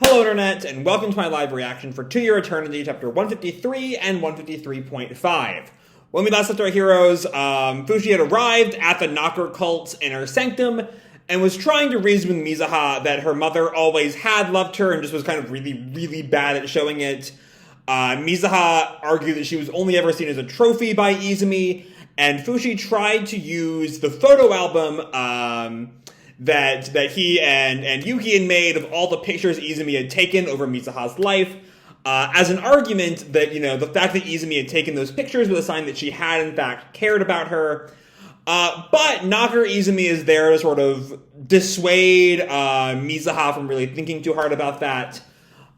Hello Internet, and welcome to my live reaction for To Your Eternity, chapter 153 and 153.5. When we last left our heroes, Fushi had arrived at the Knocker cult's inner sanctum, and was trying to reason with Mizuha that her mother always had loved her and just was kind of really bad at showing it. Mizuha argued that she was only ever seen as a trophy by Izumi, and Fushi tried to use the photo album, that he and Yuki had made of all the pictures Izumi had taken over Mizuha's life, as an argument that, the fact that Izumi had taken those pictures was a sign that she had, in fact, cared about her. But Knocker Izumi is there to sort of dissuade Mizuha from really thinking too hard about that.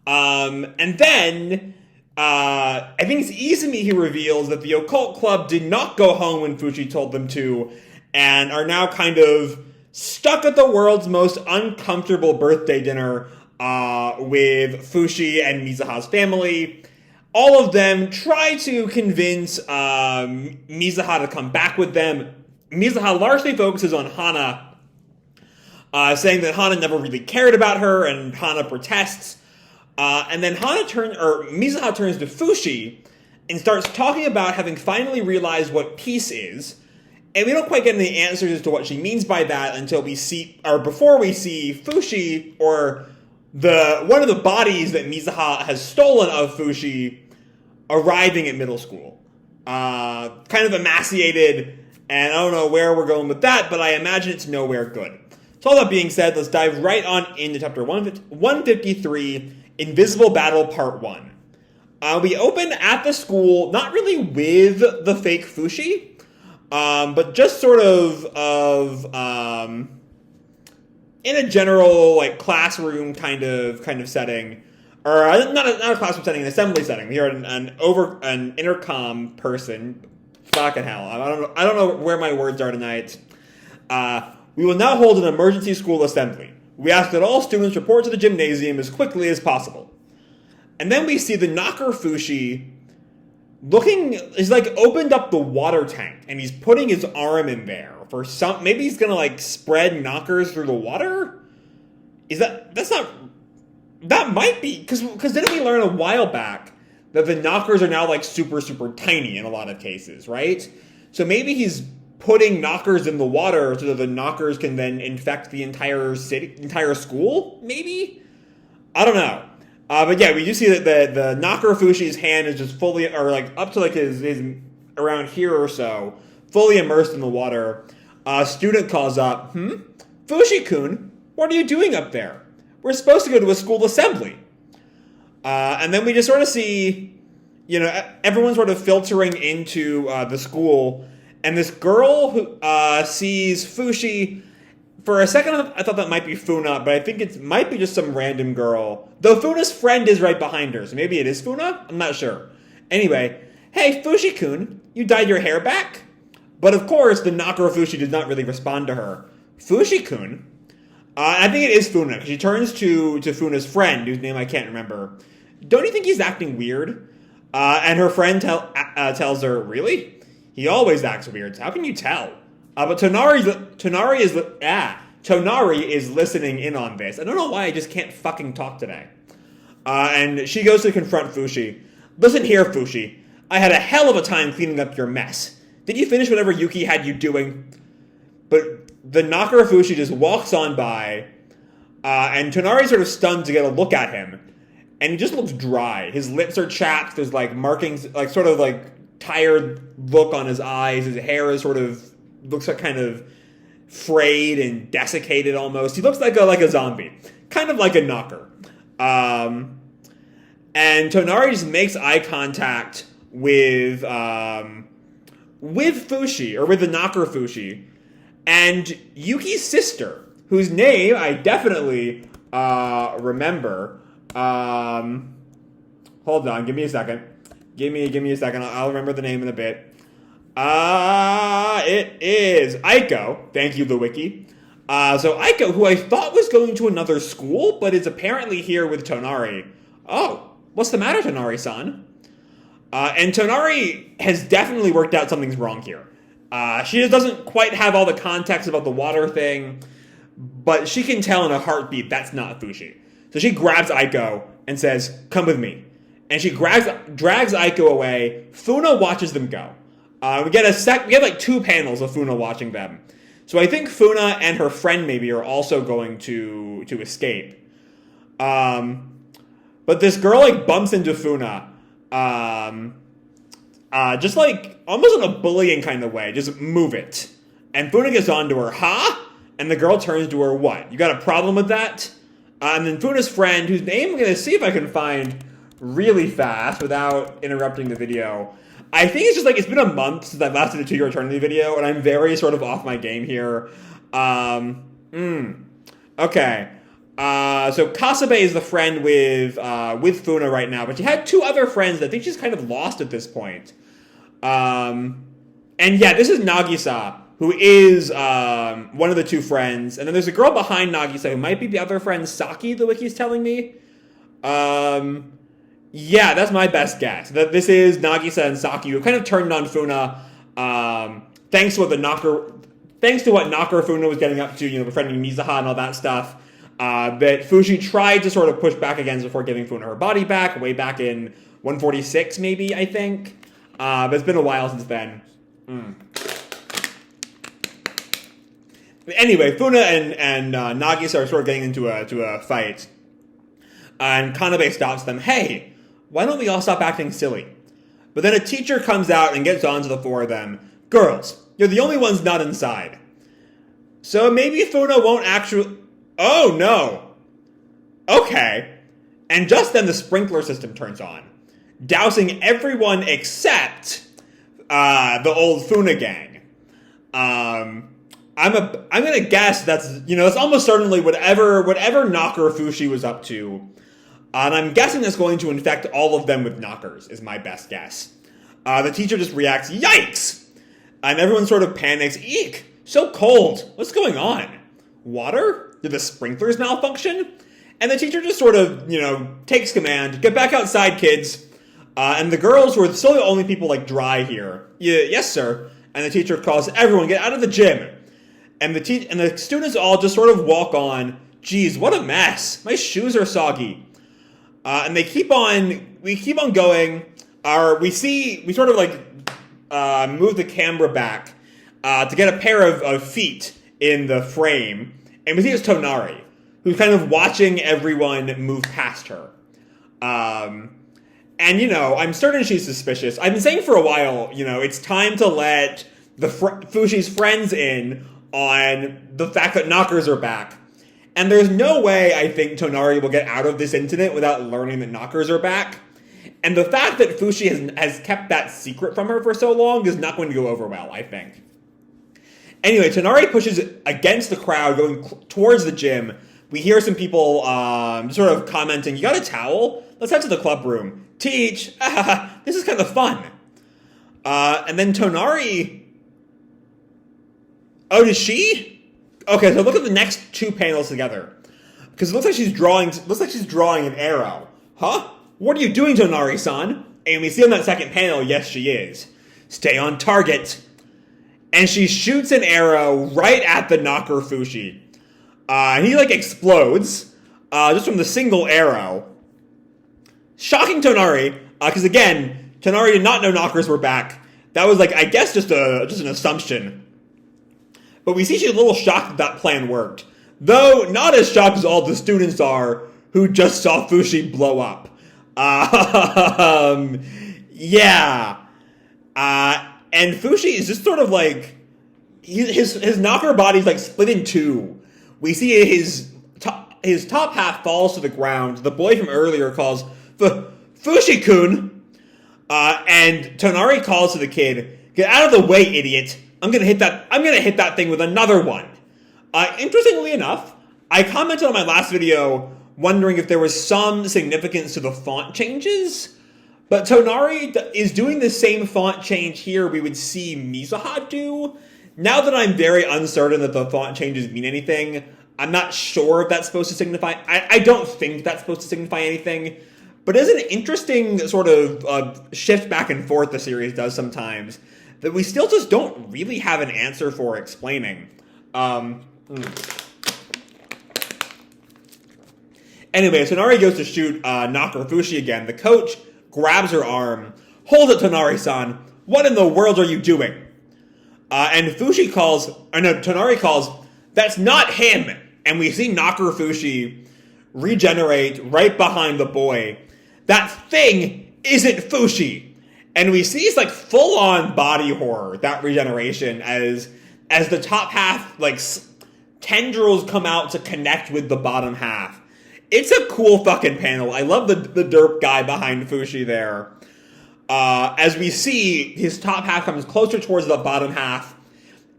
And then, I think it's Izumi who reveals that the Occult Club did not go home when Fushi told them to, and are now kind of stuck at the world's most uncomfortable birthday dinner with Fushi and Mizuha's family. All of them try to convince Mizuha to come back with them. Mizuha largely focuses on Hana, saying that Hana never really cared about her, and Hana protests. And then Mizuha turns to Fushi and starts talking about having finally realized what peace is. And we don't quite get any answers as to what she means by that until before we see Fushi, or one of the bodies that Mizuha has stolen of Fushi, arriving at middle school. Kind of emaciated, and I don't know where we're going with that, but I imagine it's nowhere good. So all that being said, let's dive right on into chapter 153, Invisible Battle Part 1. We open at the school, not really with the fake Fushi, but just sort of in a general, like, classroom kind of setting, or not a classroom setting, an assembly setting. We are an intercom person. Fucking hell, I don't know where my words are tonight. We will now hold an emergency school assembly. We ask that all students report to the gymnasium as quickly as possible. And then we see the Knocker Fushi he's like opened up the water tank, and he's putting his arm in there for maybe he's gonna like spread knockers through the water? That might be, because didn't we learn a while back that the knockers are now like super tiny in a lot of cases, right? So maybe he's putting knockers in the water so that the knockers can then infect the entire school, maybe? I don't know. But yeah, we do see that the Knocker Fushi's hand is just fully, or like up to like his around here or so, fully immersed in the water. Student calls up, Fushi-kun, what are you doing up there? We're supposed to go to a school assembly. And then we just sort of see, everyone sort of filtering into the school, and this girl who sees Fushi. For a second, I thought that might be Funa, but I think it might be just some random girl. Though Funa's friend is right behind her, so maybe it is Funa? I'm not sure. Anyway, hey, Fushi-kun, you dyed your hair back? But of course, the Knocker Fushi did not really respond to her. Fushi-kun? I think it is Funa, because she turns to Funa's friend, whose name I can't remember. Don't you think he's acting weird? And her friend tells her, really? He always acts weird. How can you tell? But Tonari is listening in on this. I don't know why I just can't fucking talk today. And she goes to confront Fushi. Listen here, Fushi. I had a hell of a time cleaning up your mess. Did you finish whatever Yuki had you doing? But the Knocker Fushi just walks on by, and Tonari's sort of stunned to get a look at him. And he just looks dry. His lips are chapped. There's like markings, like sort of like tired look on his eyes. His hair is sort of looks like kind of frayed and desiccated almost. He looks like a zombie. Kind of like a knocker. And Tonari just makes eye contact with Fushi, or with the Knocker Fushi. And Yuki's sister, whose name I definitely remember. Hold on, give me a second. Give me a second. I'll remember the name in a bit. It is Aiko. Thank you, the wiki. So Aiko, who I thought was going to another school, but is apparently here with Tonari. Oh, what's the matter, Tonari-san? And Tonari has definitely worked out something's wrong here. She just doesn't quite have all the context about the water thing, but she can tell in a heartbeat that's not Fushi. So she grabs Aiko and says, come with me. And she drags Aiko away. Funa watches them go. We get like 2 panels of Funa watching them. So I think Funa and her friend maybe are also going to escape. But this girl like bumps into Funa. Just like almost in a bullying kind of way. Just move it. And Funa gets on to her, huh? And the girl turns to her, what? You got a problem with that? And then Funa's friend, whose name I'm going to see if I can find really fast without interrupting the video. I think it's just like, it's been a month since I've last did a 2-year eternity video, and I'm very sort of off my game here. Okay. So Kasabe is the friend with Funa right now, but she had 2 other friends that I think she's kind of lost at this point. And yeah, this is Nagisa, who is one of the 2 friends. And then there's a girl behind Nagisa who might be the other friend, Saki, the wiki's telling me. Yeah, that's my best guess. That this is Nagisa and Saki, who kind of turned on Funa, thanks to what Knocker Funa was getting up to, you know, befriending Mizuha and all that stuff. That Fushi tried to sort of push back against before giving Funa her body back, way back in 146, maybe, I think. But it's been a while since then. Anyway, Funa and Nagisa are sort of getting into a fight. And Kanabe stops them. Hey, why don't we all stop acting silly? But then a teacher comes out and gets on to the 4 of them. Girls, you're the only ones not inside. So maybe Funa won't actually... Oh, no. Okay. And just then the sprinkler system turns on, dousing everyone except the old Funa Gang. I'm gonna guess that's, you know, it's almost certainly whatever Knocker Fushi was up to. And I'm guessing that's going to infect all of them with knockers, is my best guess. The teacher just reacts, yikes! And everyone sort of panics, eek, so cold, what's going on? Water? Did the sprinklers malfunction? And the teacher just sort of, you know, takes command, get back outside, kids. And the girls, who are still the only people, like, dry here. Yeah, yes, sir. And the teacher calls, everyone, get out of the gym. And the students all just sort of walk on, geez, what a mess. My shoes are soggy. And we keep on going. We sort of like move the camera back to get a pair of feet in the frame. And we see it's Tonari, who's kind of watching everyone move past her. And, you know, I'm certain she's suspicious. I've been saying for a while, you know, it's time to let Fushi's friends in on the fact that knockers are back. And there's no way, I think, Tonari will get out of this incident without learning that knockers are back. And the fact that Fushi has kept that secret from her for so long is not going to go over well, I think. Anyway, Tonari pushes against the crowd, going towards the gym. We hear some people sort of commenting, you got a towel? Let's head to the club room. Teach! This is kind of fun. And then Tonari... Oh, does she? Okay, so look at the next 2 panels together. Because it looks like she's drawing an arrow. Huh? What are you doing, Tonari-san? And we see on that second panel, yes, she is. Stay on target. And she shoots an arrow right at the knocker Fushi. And he, like, explodes. Just from the single arrow. Shocking Tonari. Because, again, Tonari did not know knockers were back. That was, like, I guess just an assumption. But we see she's a little shocked that plan worked. Though, not as shocked as all the students are who just saw Fushi blow up. Yeah. And Fushi is just sort of like... His knocker body's like split in 2. We see his top half falls to the ground. The boy from earlier calls, Fushi-kun! And Tonari calls to the kid, get out of the way, idiot! I'm gonna hit that thing with another one. Interestingly enough, I commented on my last video wondering if there was some significance to the font changes, but Tonari is doing the same font change here we would see Mizuha do. Now that I'm very uncertain that the font changes mean anything, I'm not sure if that's supposed to signify... I don't think that's supposed to signify anything, but it's an interesting sort of shift back and forth the series does sometimes that we still just don't really have an answer for explaining. Anyway, Tonari goes to shoot Knocker Fushi again. The coach grabs her arm. Hold it, Tonari-san. What in the world are you doing? And Tonari calls, that's not him. And we see Knocker Fushi regenerate right behind the boy. That thing isn't Fushi. And we see it's like full-on body horror, that regeneration, as the top half, like, tendrils come out to connect with the bottom half. It's a cool fucking panel. I love the derp guy behind Fushi there. As we see, his top half comes closer towards the bottom half,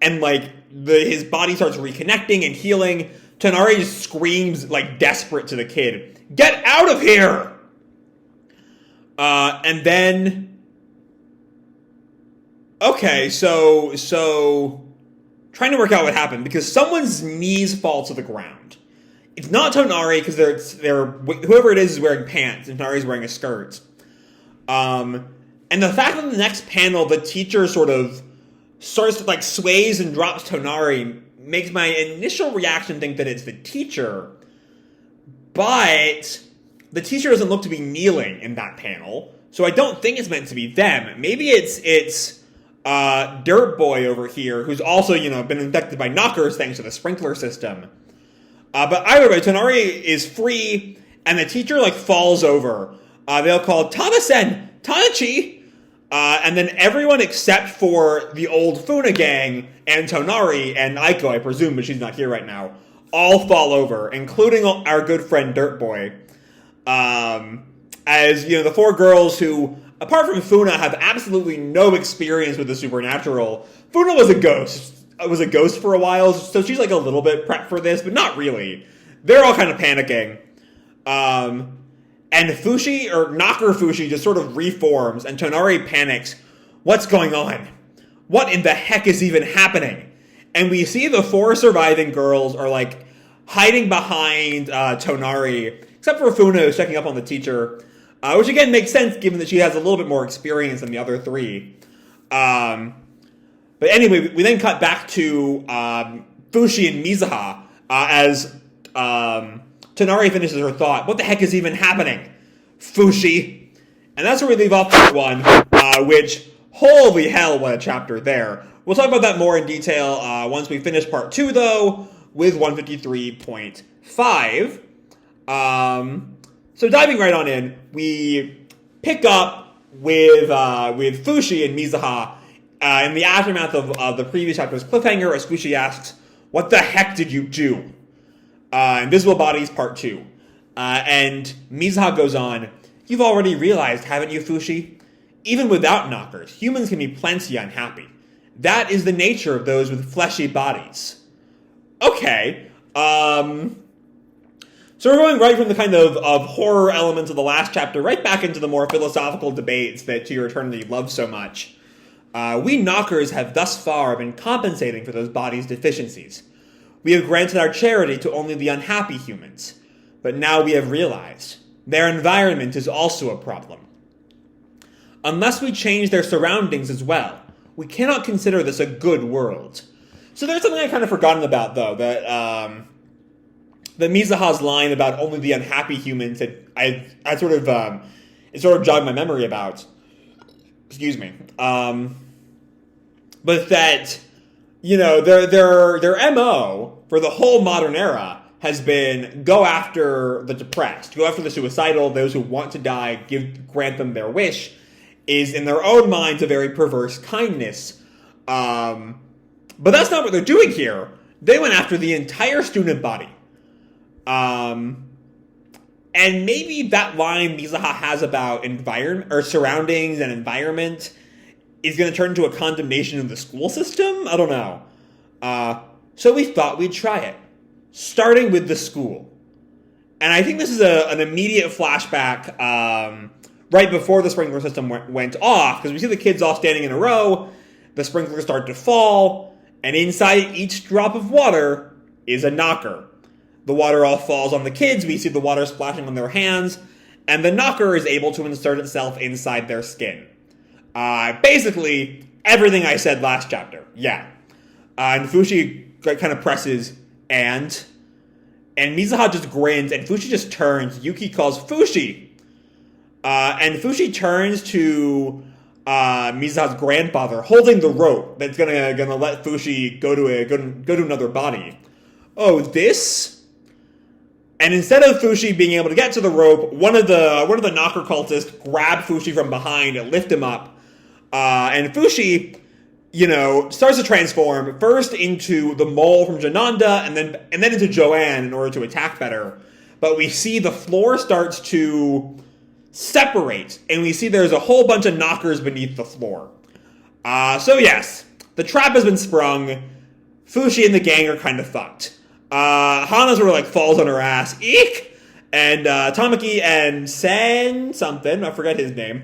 and, like, his body starts reconnecting and healing. Tonari just screams, like, desperate to the kid, "Get out of here!" And then... Okay, so... Trying to work out what happened, because someone's knees fall to the ground. It's not Tonari, because whoever it is wearing pants, and Tonari's wearing a skirt. And the fact that in the next panel, the teacher sort of starts to, like, sways and drops Tonari makes my initial reaction think that it's the teacher. But the teacher doesn't look to be kneeling in that panel, so I don't think it's meant to be them. Maybe it's Dirt Boy over here, who's also, been infected by knockers thanks to the sprinkler system. But either way, Tonari is free, and the teacher, like, falls over. They'll call Tana-sen, Tanachi, and then everyone except for the old Funa Gang and Tonari and Aiko, I presume, but she's not here right now, all fall over, including our good friend Dirt Boy. As, the four girls who, apart from Funa, have absolutely no experience with the supernatural. Funa was a ghost. Was a ghost for a while, so she's, like, a little bit prepped for this, but not really. They're all kind of panicking. And Fushi, or Knocker Fushi, just sort of reforms, and Tonari panics. What's going on? What in the heck is even happening? And we see the four surviving girls are, like, hiding behind Tonari, except for Funa, who's checking up on the teacher, which again makes sense given that she has a little bit more experience than the other three. But anyway, we then cut back to Fushi and Mizuha as Tonari finishes her thought. What the heck is even happening? Fushi. And that's where we leave off part one, which, holy hell, what a chapter there. We'll talk about that more in detail once we finish part two, though, with 153.5. So diving right on in, we pick up with Fushi and Mizuha in the aftermath of the previous chapter's cliffhanger, as Fushi asks, "What the heck did you do?" Invisible Bodies Part 2. And Mizuha goes on, "You've already realized, haven't you, Fushi? Even without knockers, humans can be plenty unhappy. That is the nature of those with fleshy bodies." Okay. So we're going right from the kind of horror elements of the last chapter right back into the more philosophical debates that To Your Eternity loves so much. We knockers have thus far been compensating for those bodies' deficiencies. We have granted our charity to only the unhappy humans, but now we have realized their environment is also a problem. Unless we change their surroundings as well, we cannot consider this a good world. So there's something I kind of forgotten about, though, that Mizuha's line about only the unhappy humans that it sort of jogged my memory about. Excuse me. But that, their MO for the whole modern era has been go after the depressed, go after the suicidal, those who want to die, grant them their wish, is in their own minds a very perverse kindness. But that's not what they're doing here. They went after the entire student body. And maybe that line Mizuha has about environment or surroundings and environment is going to turn into a condemnation of the school system? I don't know. So we thought we'd try it, starting with the school. And I think this is an immediate flashback right before the sprinkler system went off, because we see the kids all standing in a row, the sprinklers start to fall, and inside each drop of water is a knocker. The water all falls on the kids, we see the water splashing on their hands, and the knocker is able to insert itself inside their skin. Basically, everything I said last chapter. Yeah. And Fushi kind of presses, and And Mizuha just grins, and Fushi just turns. Yuki calls Fushi. And Fushi turns to Mizuha's grandfather, holding the rope that's gonna let Fushi go to another body. Oh, this? And instead of Fushi being able to get to the rope, one of the knocker cultists grab Fushi from behind and lift him up. And Fushi, starts to transform first into the mole from Jananda and then into Joanne in order to attack better. But we see the floor starts to separate, and we see there's a whole bunch of knockers beneath the floor. So yes, the trap has been sprung. Fushi and the gang are kind of fucked. Hana sort of like falls on her ass. Eek! And Tamaki and Sen something, I forget his name.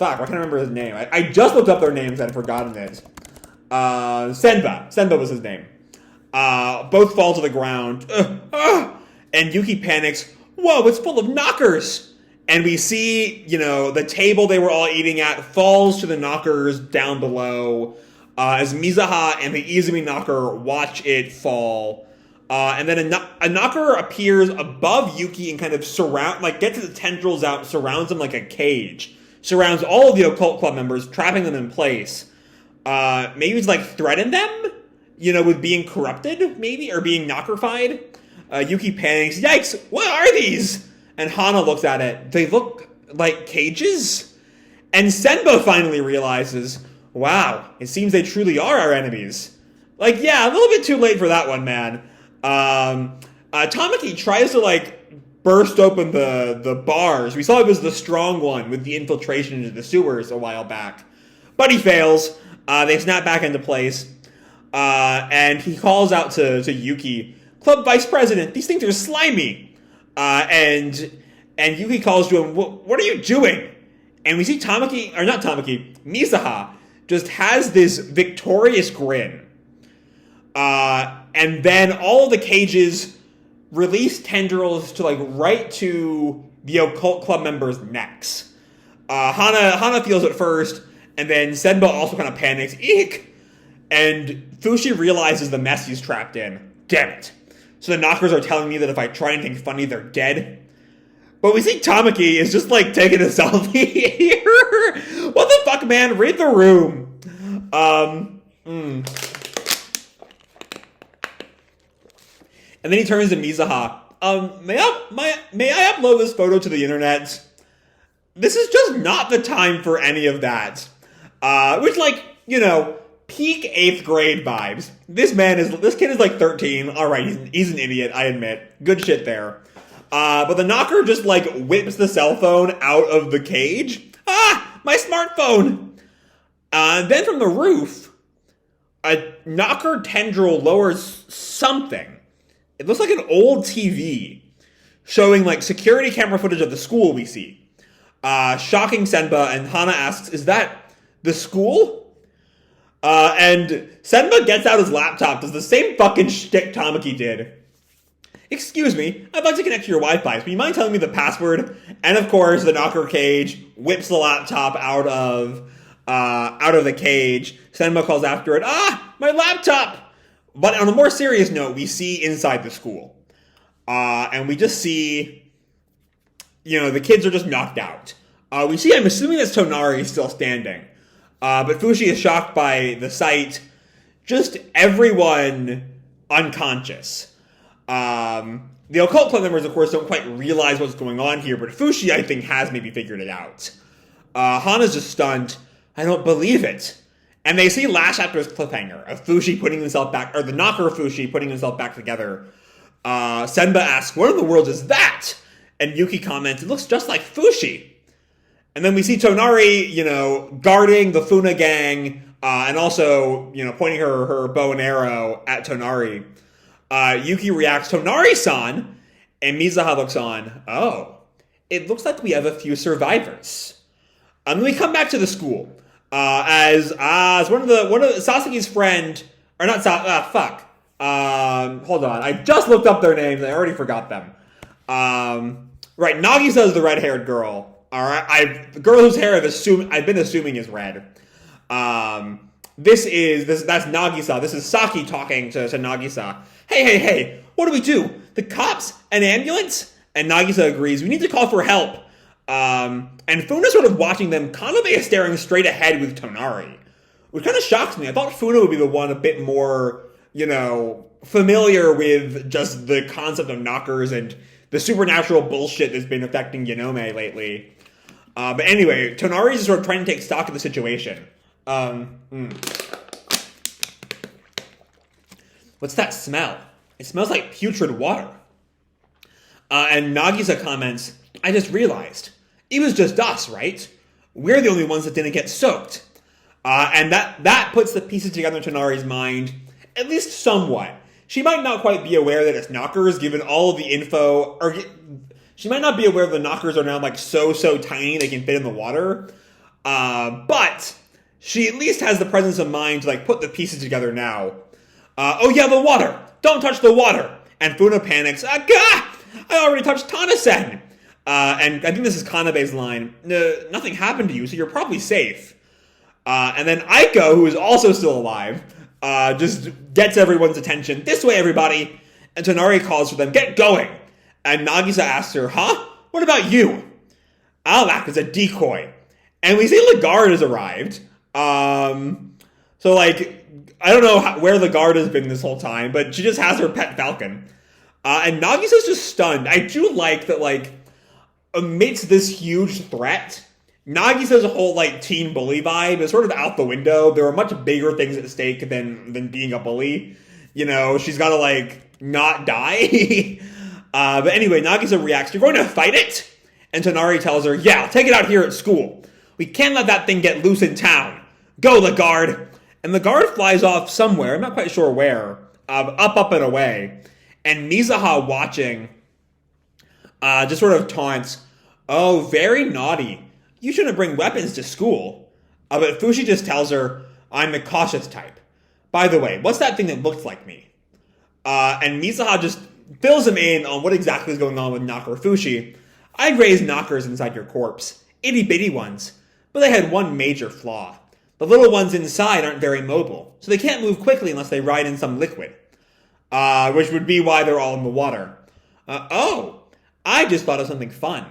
Fuck, I can't remember his name. I just looked up their names and I'd forgotten it. Senba was his name. Both fall to the ground. And Yuki panics. Whoa, it's full of knockers! And we see, the table they were all eating at falls to the knockers down below. As Mizuha and the Izumi knocker watch it fall. And then a knocker appears above Yuki and kind of gets his tendrils out, surrounds him like a cage. Surrounds all of the Occult Club members, trapping them in place. Maybe it's like threaten them? With being corrupted, maybe? Or being knockerfied? Yuki panics. Yikes, what are these? And Hana looks at it. They look like cages? And Senba finally realizes, wow, it seems they truly are our enemies. Yeah, a little bit too late for that one, man. Tamaki tries to, burst open the bars. We saw it was the strong one with the infiltration into the sewers a while back. But he fails. They snap back into place. And he calls out to Yuki, Club Vice President, these things are slimy. And Yuki calls to him, what are you doing? And we see Mizuha just has this victorious grin. And then all of the cages release tendrils to right to the Occult Club members' necks. Hana feels it first, and then Senba also kind of panics. Eek! And Fushi realizes the mess he's trapped in. Damn it. So the knockers are telling me that if I try anything funny, they're dead. But we see Tamaki is just taking a selfie here. What the fuck, man? Read the room. And then he turns to Mizuha. May I upload this photo to the internet? This is just not the time for any of that. Which, peak 8th grade vibes. This kid is 13. Alright, he's an idiot, I admit. Good shit there. But the knocker just, whips the cell phone out of the cage. Ah! My smartphone! Then from the roof, a knocker tendril lowers something. It looks like an old TV showing security camera footage of the school we see. Shocking Senba, and Hana asks, is that the school? And Senba gets out his laptop, does the same fucking shtick Tamaki did. Excuse me, I'd like to connect to your Wi-Fi. So you mind telling me the password? And of course, the knocker cage whips the laptop out of the cage. Senba calls after it, my laptop! But on a more serious note, we see inside the school. And we just see, the kids are just knocked out. I'm assuming that Tonari is still standing. But Fushi is shocked by the sight. Just everyone unconscious. The Occult Club members, of course, don't quite realize what's going on here, but Fushi, I think, has maybe figured it out. Hana's just stunned. I don't believe it. And they see last chapter's cliffhanger of Fushi putting himself back, or the knocker of Fushi putting himself back together. Senba asks, what in the world is that? And Yuki comments, it looks just like Fushi. And then we see Tonari, guarding the Funa Gang, and also, pointing her bow and arrow at Tonari. Yuki reacts, Tonari-san, and Mizuha looks on. Oh, it looks like we have a few survivors. And then we come back to the school. As one of Sasaki's friend, or not fuck. Hold on, I just looked up their names, I already forgot them. Right, Nagisa is the red-haired girl. Alright, the girl whose hair I've been assuming is red. that's Nagisa. This is Saki talking to Nagisa. Hey, what do we do? The cops? An ambulance? And Nagisa agrees, we need to call for help. And Funa's sort of watching them. Kaname is staring straight ahead with Tonari, which kind of shocks me. I thought Funa would be the one a bit more, familiar with just the concept of knockers and the supernatural bullshit that's been affecting Yanome lately. But anyway, Tonari is sort of trying to take stock of the situation. What's that smell? It smells like putrid water. And Nagisa comments, I just realized. It was just us, right? We're the only ones that didn't get soaked. And that puts the pieces together in Tonari's mind, at least somewhat. She might not quite be aware that it's knockers, given all of the info, or she might not be aware the knockers are now like so tiny they can fit in the water. But she at least has the presence of mind to like put the pieces together now. Oh yeah, the water! Don't touch the water! And Funa panics, I already touched Tana-sen! And I think this is Kanabe's line, nothing happened to you, so you're probably safe. And then Aiko, who is also still alive, just gets everyone's attention. This way, everybody! And Tonari calls for them, get going! And Nagisa asks her, huh? What about you? I'll act as a decoy. And we see Lagarde has arrived. So, I don't know where Lagarde has been this whole time, but she just has her pet falcon. And Nagisa's just stunned. I do like that, amidst this huge threat, Nagisa's whole, teen bully vibe is sort of out the window. There are much bigger things at stake than being a bully. She's gotta, not die. But anyway, Nagisa reacts, you're going to fight it? And Tonari tells her, yeah, I'll take it out here at school. We can't let that thing get loose in town. Go, Lagarde! And Lagarde flies off somewhere, I'm not quite sure where, up and away. And Mizuha watching, just sort of taunts, oh, very naughty. You shouldn't bring weapons to school. But Fushi just tells her, I'm the cautious type. By the way, what's that thing that looks like me? And Mizuha just fills him in on what exactly is going on with Knocker Fushi. I'd raise knockers inside your corpse. Itty-bitty ones. But they had one major flaw. The little ones inside aren't very mobile, so they can't move quickly unless they ride in some liquid. Which would be why they're all in the water. I just thought of something fun.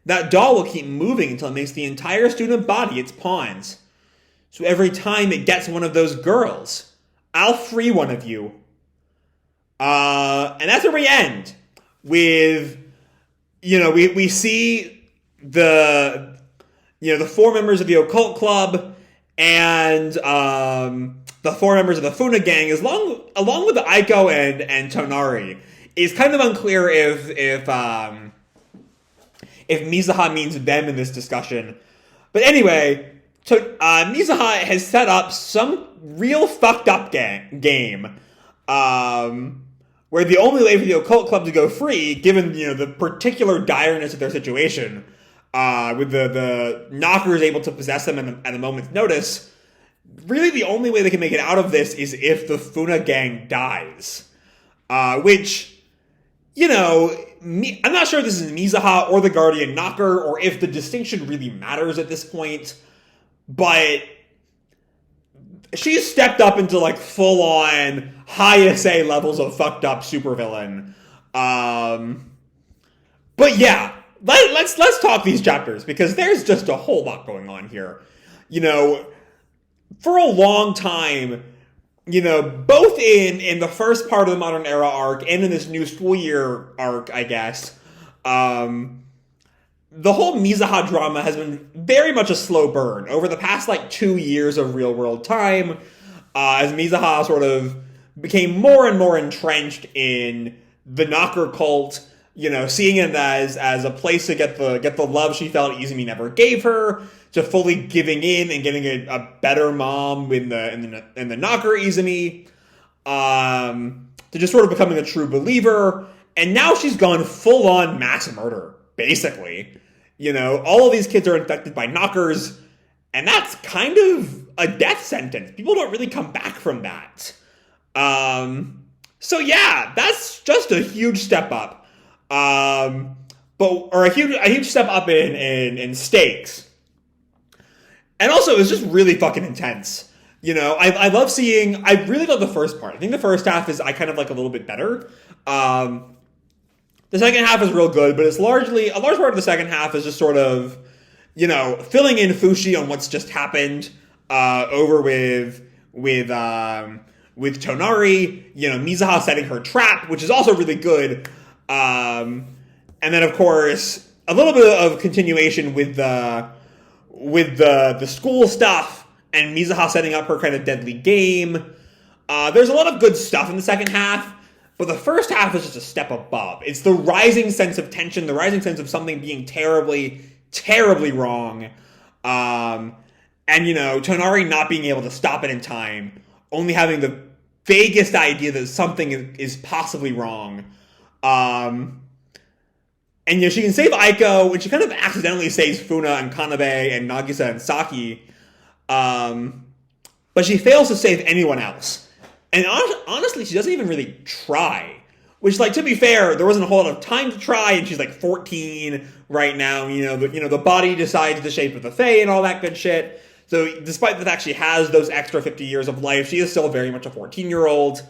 That doll will keep moving until it makes the entire student body its pawns. So every time it gets one of those girls, I'll free one of you. And that's where we end. With, we see the four members of the Occult Club and the four members of the Funa Gang, along with the Aiko and Tonari. It's kind of unclear if Mizuha means them in this discussion. But anyway, Mizuha has set up some real fucked up game where the only way for the Occult Club to go free, given the particular direness of their situation, with the knockers able to possess them at a moment's notice, really the only way they can make it out of this is if the Funa Gang dies. Which, I'm not sure if this is Mizuha or the Guardian Knocker, or if the distinction really matters at this point, but she's stepped up into full-on high SA levels of fucked up supervillain. But yeah, let's talk these chapters, because there's just a whole lot going on here. For a long time, both in the first part of the Modern Era arc and in this new school year arc, I guess, the whole Mizuha drama has been very much a slow burn over the past 2 years of real world time, as Mizuha sort of became more and more entrenched in the Knocker cult, seeing it as a place to get the love she felt Izumi never gave her, to fully giving in and getting a better mom in the Knocker Izumi, to just sort of becoming a true believer. And now she's gone full on mass murder, basically. All of these kids are infected by knockers, and that's kind of a death sentence. People don't really come back from that. So yeah, that's just a huge step up. Or a huge step up in stakes. And also, it's just really fucking intense. I love seeing, I really love the first part. I think the first half is, I kind of like a little bit better. The second half is real good, but it's largely, a large part of the second half is just sort of, filling in Fushi on what's just happened, over with Tonari, Mizuha setting her trap, which is also really good. And then, of course, a little bit of continuation with the school stuff and Mizuha setting up her kind of deadly game. There's a lot of good stuff in the second half, but the first half is just a step above. It's the rising sense of tension, the rising sense of something being terribly, terribly wrong. And, Tonari not being able to stop it in time, only having the vaguest idea that something is possibly wrong. And, she can save Aiko, and she kind of accidentally saves Funa and Kanabe and Nagisa and Saki. But she fails to save anyone else. And honestly, she doesn't even really try. Which, to be fair, there wasn't a whole lot of time to try, and she's 14 right now. The body decides the shape of the Fae and all that good shit. So, despite the fact she has those extra 50 years of life, she is still very much a 14-year-old.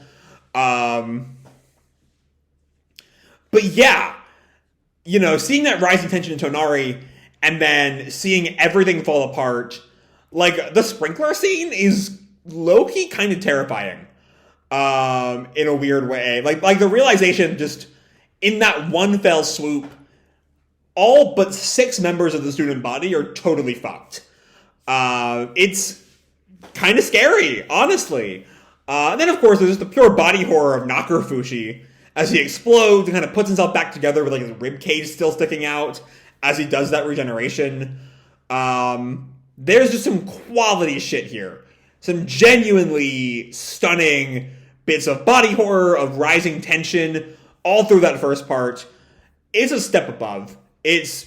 But yeah, seeing that rising tension in Tonari, and then seeing everything fall apart, the sprinkler scene is low-key kind of terrifying. In a weird way. The realization just, in that one fell swoop, all but 6 members of the student body are totally fucked. It's kind of scary, honestly. And then, of course, there's just the pure body horror of Knocker Fushi as he explodes and kind of puts himself back together with, his rib cage still sticking out as he does that regeneration. There's just some quality shit here. Some genuinely stunning bits of body horror, of rising tension, all through that first part. It's a step above. It's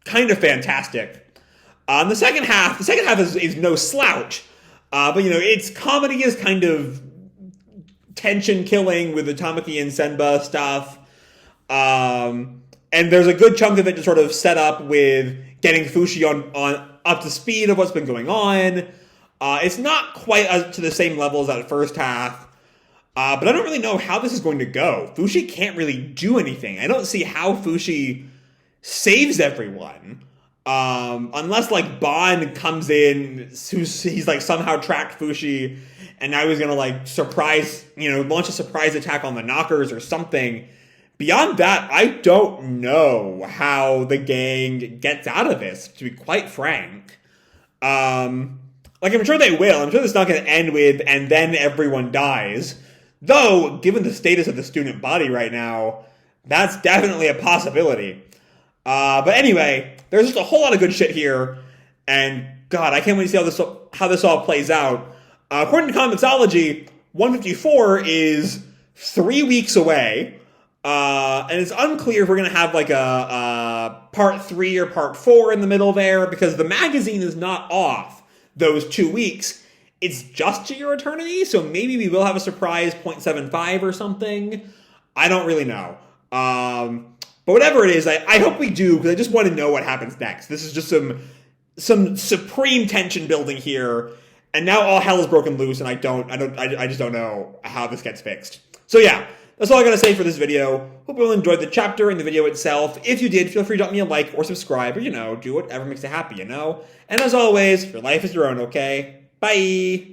kind of fantastic. The second half is no slouch. But, its comedy is kind of tension killing with the Tamaki and Senba stuff. And there's a good chunk of it to sort of set up with getting Fushi on up to speed of what's been going on. It's not quite to the same level as that first half. But I don't really know how this is going to go. Fushi can't really do anything. I don't see how Fushi saves everyone. Unless, Bond comes in, he's, somehow tracked Fushi, and now he's gonna, launch a surprise attack on the Knockers or something. Beyond that, I don't know how the gang gets out of this, to be quite frank. I'm sure they will. I'm sure it's not gonna end with, and then everyone dies. Though, given the status of the student body right now, that's definitely a possibility. But anyway, there's just a whole lot of good shit here, and God, I can't wait to see how this all plays out. According to Comixology, 154 is 3 weeks away, and it's unclear if we're going to have a part 3 or part 4 in the middle there, because the magazine is not off those 2 weeks. It's just to your eternity, so maybe we will have a surprise 0.75 or something. I don't really know. But whatever it is, I hope we do, because I just want to know what happens next. This is just some supreme tension building here, and now all hell is broken loose, and I just don't know how this gets fixed. So yeah, that's all I gotta say for this video. Hope you all enjoyed the chapter and the video itself. If you did, feel free to drop me a like or subscribe, or do whatever makes you happy, And as always, your life is your own, okay? Bye!